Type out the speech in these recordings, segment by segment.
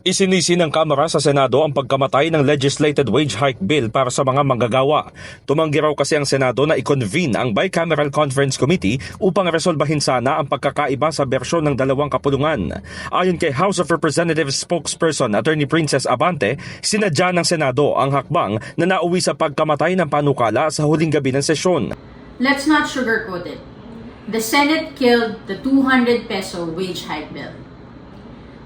Isinisi ng Kamara sa Senado ang pagkamatay ng legislated wage hike bill para sa mga manggagawa. Tumanggi raw kasi ang Senado na i-convene ang Bicameral Conference Committee upang resolbahin sana ang pagkakaiba sa bersyon ng dalawang kapulungan. Ayon kay House of Representatives spokesperson Attorney Princess Abante, sinadya ng Senado ang hakbang na nauwi sa pagkamatay ng panukala sa huling gabi ng sesyon. Let's not sugarcoat it. The Senate killed the 200 peso wage hike bill.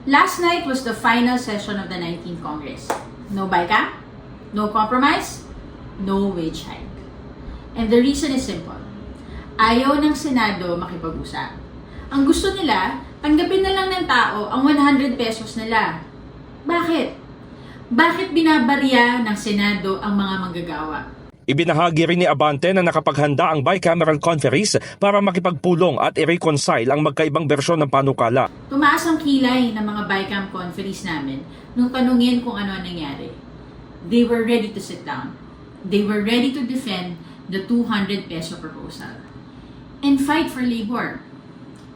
Last night was the final session of the 19th Congress. No BICAM, no compromise, no wage hike. And the reason is simple. Ayaw ng Senado makipag-usap. Ang gusto nila, tanggapin na lang ng tao ang 100 pesos nila. Bakit? Bakit binabarya ng Senado ang mga manggagawa? Ibinahagi rin ni Abante na nakapaghanda ang Bicameral Conference para makipagpulong at i-reconcile ang magkaibang bersyon ng panukala. Tumaas ang kilay ng mga BICAM conference namin nung tanungin kung ano ang nangyari. They were ready to sit down. They were ready to defend the 200 peso proposal and fight for labor,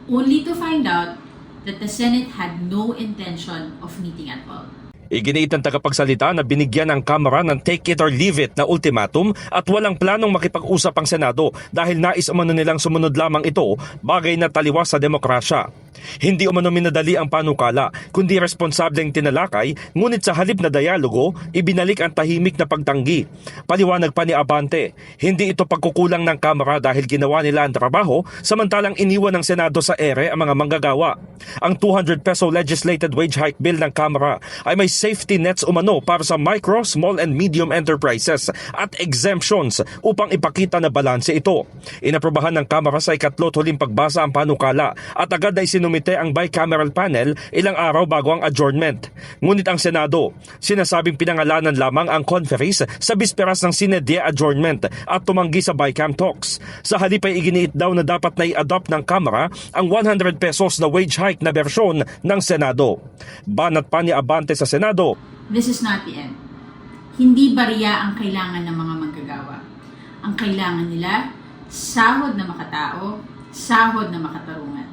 only to find out that the Senate had no intention of meeting at all. Iginiit ng tagapagsalita na binigyan ng Kamara ng take it or leave it na ultimatum at walang planong makipag-usap ang Senado dahil nais umano nilang sumunod lamang ito, bagay na taliwas sa demokrasya. Hindi umano minadali ang panukala, kundi responsableng tinalakay, ngunit sa halip na dialogo, ibinalik ang tahimik na pagtanggi. Paliwanag pa ni Abante, hindi ito pagkukulang ng Kamara dahil ginawa nila ang trabaho, samantalang iniwan ng Senado sa ere ang mga manggagawa. Ang 200 peso legislated wage hike bill ng Kamara ay may safety nets umano para sa micro, small and medium enterprises at exemptions upang ipakita na balanse ito. Inaprobahan ng Kamara sa ikatlo't huling pagbasa ang panukala at agad ay sinumite ang bicameral panel ilang araw bago ang adjournment. Ngunit ang Senado, sinasabing pinangalanan lamang ang conference sa bisperas ng sine die adjournment at tumanggi sa Bicam talks. Sa halip ay iginiit daw na dapat na i-adopt ng Kamara ang 100 pesos na wage hike na bersyon ng Senado. Banat pa ni Abante sa Senado, This is not the end. Hindi bariya ang kailangan ng mga manggagawa. Ang kailangan nila, sahod na makatao, sahod na makatarungan.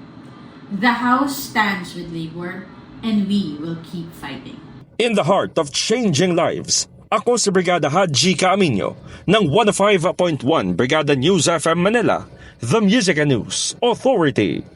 The House stands with labor and we will keep fighting. in the heart of changing lives. Ako si Brigada Haji Caaminio ng 105.1 Brigada News FM Manila, The Music and News Authority.